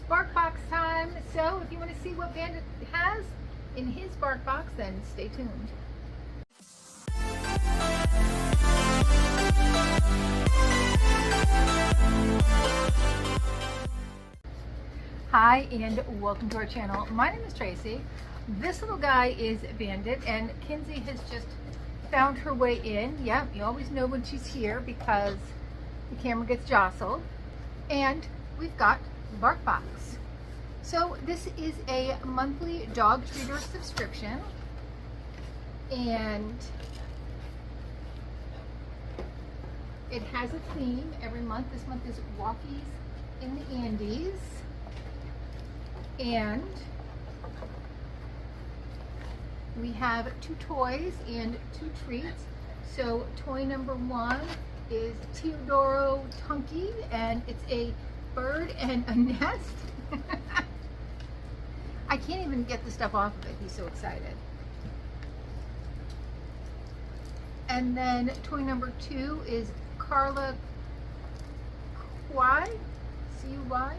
bark box time. So if you want to see what Bandit has in his bark box, then stay tuned. Hi and welcome to our channel. My name is Tracy. This little guy is Bandit, and Kinsey has just found her way in. Yeah, you always know when she's here because the camera gets jostled. And we've got bark box. So this is a monthly dog treater subscription, and it has a theme every month. This month is Walkies in the Andes, and we have 2 toys and 2 treats. So toy number 1 is Teodoro Tunky, and it's a bird and a nest. I can't even get the stuff off of it. He's so excited. And then toy number 2 is Carla Cuy, C-U-Y.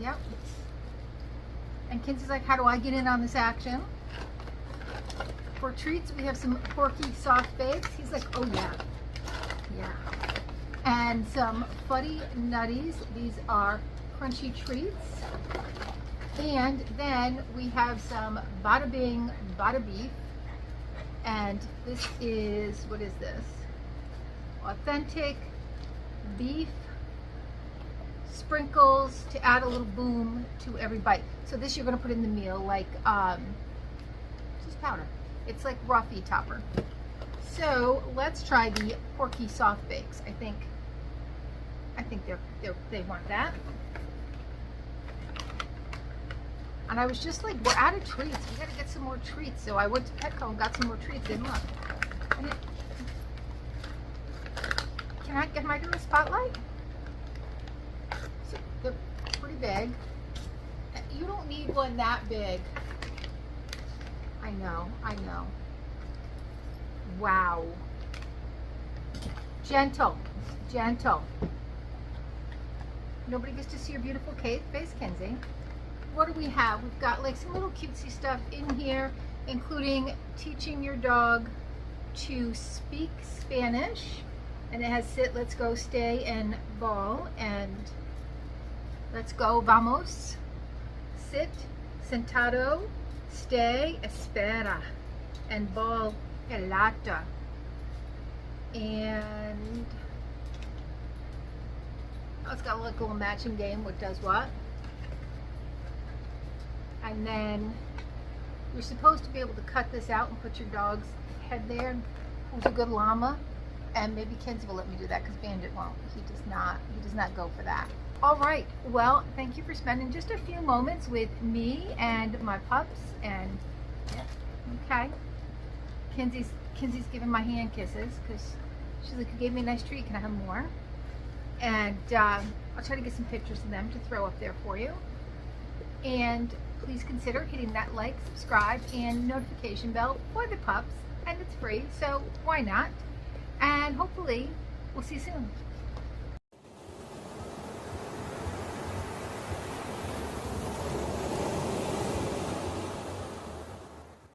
Yep. And Kinsey's like, how do I get in on this action? For treats, we have some Porky soft bakes. He's like, oh yeah. Yeah. And some Fuddy Nutties. These are crunchy treats. And then we have some Bada Bing Bada Beef. And this is, what is this? Authentic beef sprinkles to add a little boom to every bite. So this you're going to put in the meal like just powder. It's like roughy topper. So let's try the Porky soft bakes. I think they want that. And I was just like, we're out of treats. We got to get some more treats. So I went to Petco and got some more treats. And look, can I do a spotlight? So they're pretty big. You don't need one that big. I know. Wow. Gentle. Nobody gets to see your beautiful face, Kinsey. What do we have? We've got like some little cutesy stuff in here, including teaching your dog to speak Spanish. And it has sit, let's go, stay, and ball. And let's go, vamos. Sit, sentado, stay, espera, and ball, pelata. And it's got like a little matching game, what does what. And then you're supposed to be able to cut this out and put your dog's head there. Who's a good llama? And maybe Kinsey will let me do that because Bandit won't. He does not go for that. All right, well, thank you for spending just a few moments with me and my pups. And yeah, okay, Kinsey's giving my hand kisses because she's like, you gave me a nice treat, can I have more? And I'll try to get some pictures of them to throw up there for you. And please consider hitting that like, subscribe, and notification bell for the pups. And it's free, so why not? And hopefully we'll see you soon.